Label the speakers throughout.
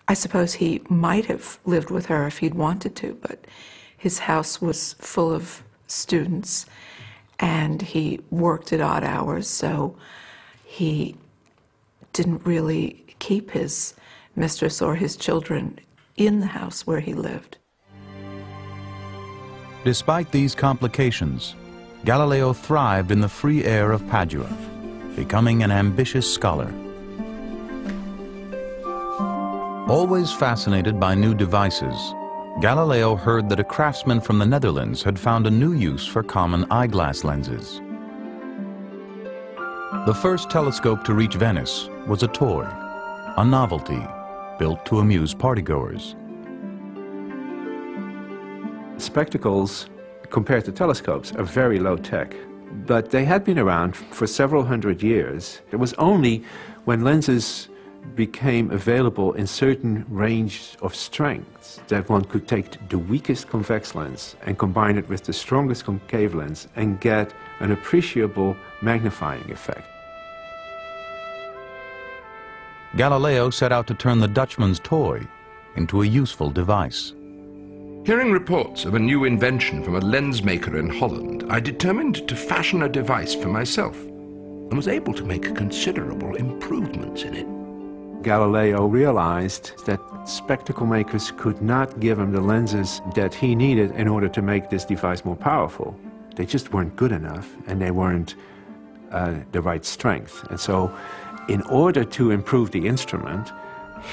Speaker 1: I suppose he might have lived with her if he'd wanted to, but his house was full of students and he worked at odd hours, so he didn't really keep his mistress or his children in the house where he lived.
Speaker 2: Despite these complications, Galileo thrived in the free air of Padua, becoming an ambitious scholar. Always fascinated by new devices, Galileo heard that a craftsman from the Netherlands had found a new use for common eyeglass lenses. The first telescope to reach Venice was a toy, a novelty, built to amuse partygoers.
Speaker 3: Spectacles, compared to telescopes, are very low tech, but they had been around for several hundred years. It was only when lenses became available in certain range of strengths that one could take the weakest convex lens and combine it with the strongest concave lens and get an appreciable magnifying effect.
Speaker 2: Galileo set out to turn the Dutchman's toy into a useful device.
Speaker 4: Hearing reports of a new invention from a lens maker in Holland, I determined to fashion a device for myself and was able to make considerable improvements in it.
Speaker 3: Galileo realized that spectacle makers could not give him the lenses that he needed in order to make this device more powerful. They just weren't good enough, and they weren't the right strength. And so, in order to improve the instrument,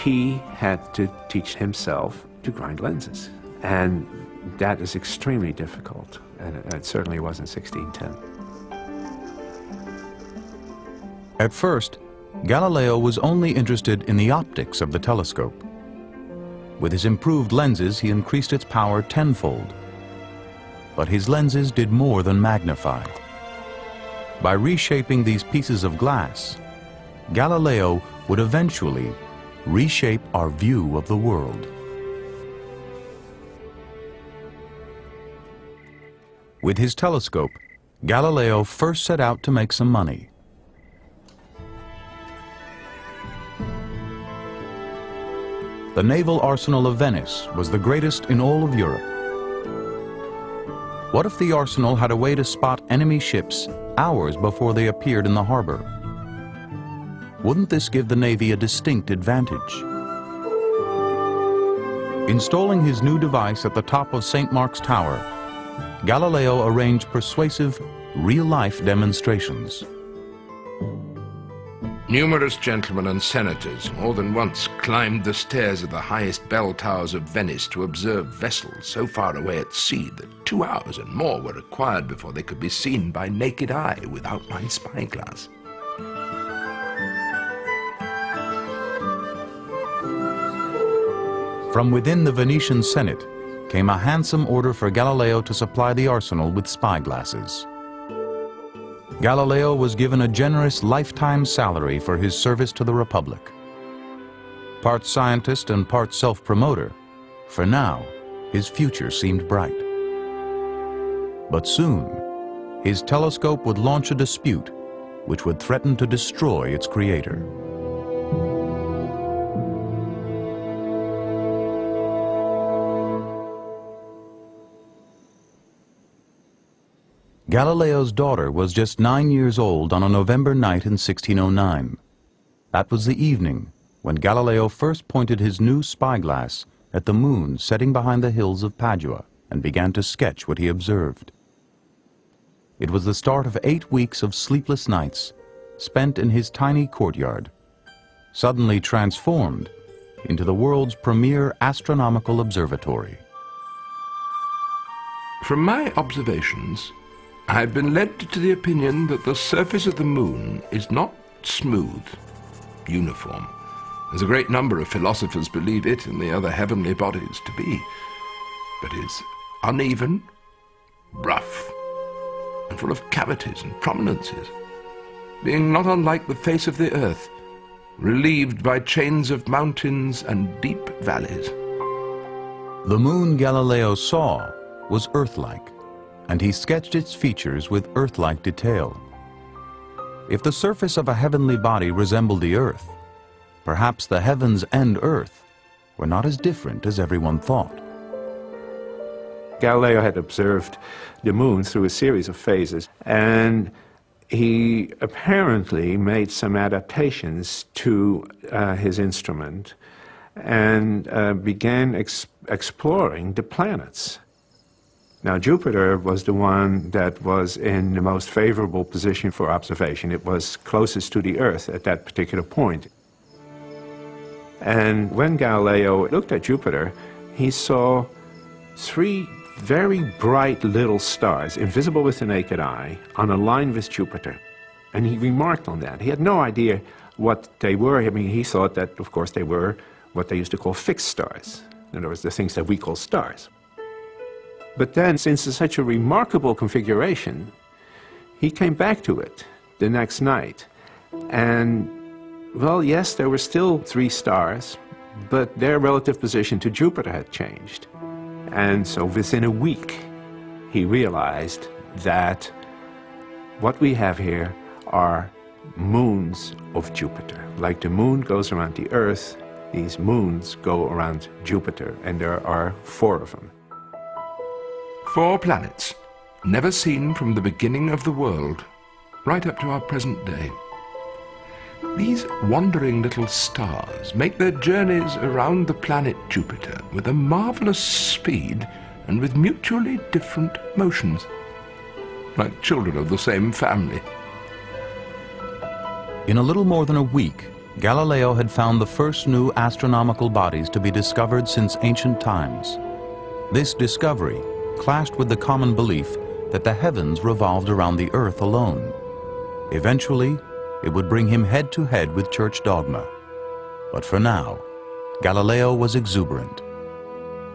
Speaker 3: he had to teach himself to grind lenses. And that is extremely difficult, and it certainly was in 1610.
Speaker 2: At first, Galileo was only interested in the optics of the telescope. With his improved lenses, he increased its power tenfold. But his lenses did more than magnify. By reshaping these pieces of glass, Galileo would eventually reshape our view of the world. With his telescope, Galileo first set out to make some money. The naval arsenal of Venice was the greatest in all of Europe. What if the arsenal had a way to spot enemy ships hours before they appeared in the harbor? Wouldn't this give the Navy a distinct advantage? Installing his new device at the top of St. Mark's Tower, Galileo arranged persuasive, real-life demonstrations.
Speaker 4: Numerous gentlemen and senators more than once climbed the stairs of the highest bell towers of Venice to observe vessels so far away at sea that 2 hours and more were required before they could be seen by naked eye without my spyglass.
Speaker 2: From within the Venetian Senate came a handsome order for Galileo to supply the arsenal with spyglasses. Galileo was given a generous lifetime salary for his service to the Republic. Part scientist and part self-promoter, for now, his future seemed bright. But soon, his telescope would launch a dispute which would threaten to destroy its creator. Galileo's daughter was just 9 years old on a November night in 1609. That was the evening when Galileo first pointed his new spyglass at the moon setting behind the hills of Padua and began to sketch what he observed. It was the start of 8 weeks of sleepless nights spent in his tiny courtyard, suddenly transformed into the world's premier astronomical observatory.
Speaker 4: From my observations, I've been led to the opinion that the surface of the moon is not smooth, uniform, as a great number of philosophers believe it and the other heavenly bodies to be, but is uneven, rough, and full of cavities and prominences, being not unlike the face of the earth, relieved by chains of mountains and deep valleys.
Speaker 2: The moon Galileo saw was Earth-like, and he sketched its features with Earth-like detail. If the surface of a heavenly body resembled the Earth, perhaps the heavens and Earth were not as different as everyone thought.
Speaker 3: Galileo had observed the moon through a series of phases, and he apparently made some adaptations to his instrument and began exploring the planets. Now, Jupiter was the one that was in the most favorable position for observation. It was closest to the Earth at that particular point. And when Galileo looked at Jupiter, he saw 3 very bright little stars, invisible with the naked eye, on a line with Jupiter. And he remarked on that. He had no idea what they were. I mean, he thought that, of course, they were what they used to call fixed stars. In other words, the things that we call stars. But then, since it's such a remarkable configuration, he came back to it the next night. And, well, yes, there were still 3 stars, but their relative position to Jupiter had changed. And so within a week, he realized that what we have here are moons of Jupiter. Like the moon goes around the Earth, these moons go around Jupiter, and there are 4 of them.
Speaker 4: 4 planets, never seen from the beginning of the world, right up to our present day. These wandering little stars make their journeys around the planet Jupiter with a marvelous speed and with mutually different motions, like children of the same family.
Speaker 2: In a little more than a week, Galileo had found the first new astronomical bodies to be discovered since ancient times. This discovery clashed with the common belief that the heavens revolved around the Earth alone. Eventually, it would bring him head-to-head with church dogma. But for now, Galileo was exuberant.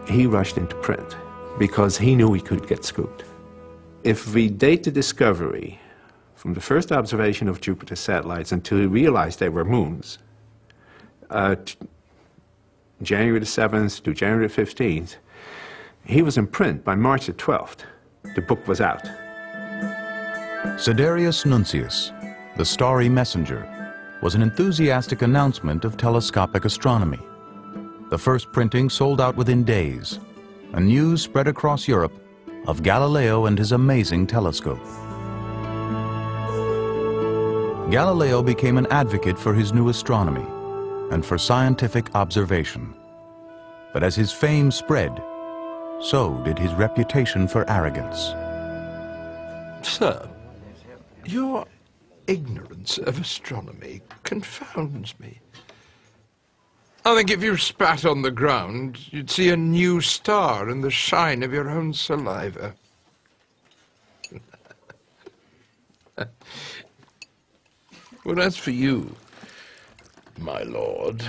Speaker 3: He rushed into print because he knew he could get scooped. If we date the discovery from the first observation of Jupiter's satellites until he realized they were moons, January the 7th to January the 15th, he was in print by March the 12th. The book was out.
Speaker 2: Sidereus Nuncius, the Starry Messenger, was an enthusiastic announcement of telescopic astronomy. The first printing sold out within days, and news spread across Europe of Galileo and his amazing telescope. Galileo became an advocate for his new astronomy and for scientific observation. But as his fame spread, so did his reputation for arrogance.
Speaker 4: Sir, your ignorance of astronomy confounds me. I think if you spat on the ground, you'd see a new star in the shine of your own saliva. Well, as for you, my lord,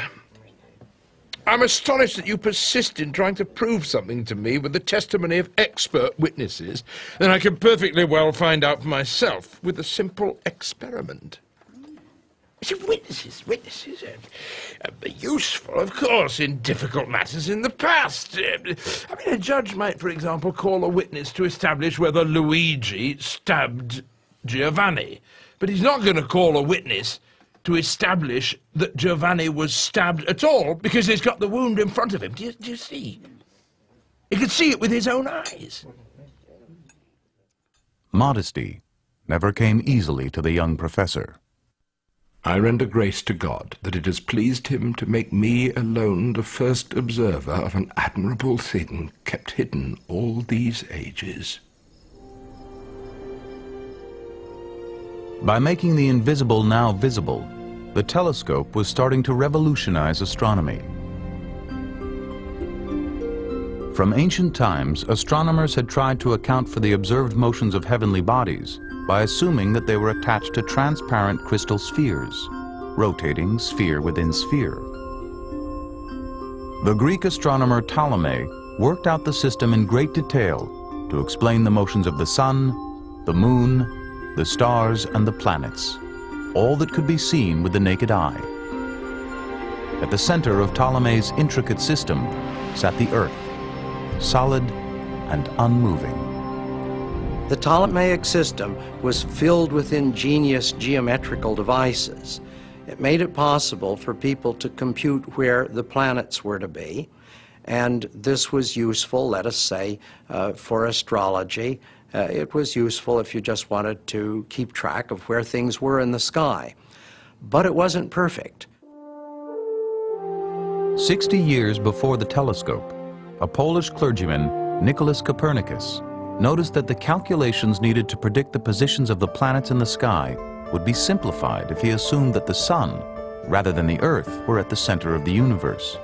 Speaker 4: I'm astonished that you persist in trying to prove something to me with the testimony of expert witnesses that I can perfectly well find out for myself with a simple experiment. Witnesses are useful, of course, in difficult matters in the past. I mean, a judge might, for example, call a witness to establish whether Luigi stabbed Giovanni, but he's not going to call a witness to establish that Giovanni was stabbed at all because he's got the wound in front of him. Do you see? He could see it with his own eyes.
Speaker 2: Modesty never came easily to the young professor.
Speaker 4: I render grace to God that it has pleased him to make me alone the first observer of an admirable thing kept hidden all these ages.
Speaker 2: By making the invisible now visible, the telescope was starting to revolutionize astronomy. From ancient times, astronomers had tried to account for the observed motions of heavenly bodies by assuming that they were attached to transparent crystal spheres, rotating sphere within sphere. The Greek astronomer Ptolemy worked out the system in great detail to explain the motions of the sun, the moon, the stars, and the planets, all that could be seen with the naked eye. At the center of Ptolemy's intricate system sat the Earth, solid and unmoving.
Speaker 5: The Ptolemaic system was filled with ingenious geometrical devices. It made it possible for people to compute where the planets were to be, and this was useful, let us say, for astrology. It was useful if you just wanted to keep track of where things were in the sky. But it wasn't perfect.
Speaker 2: 60 years before the telescope, a Polish clergyman, Nicholas Copernicus, noticed that the calculations needed to predict the positions of the planets in the sky would be simplified if he assumed that the Sun, rather than the Earth, were at the center of the universe.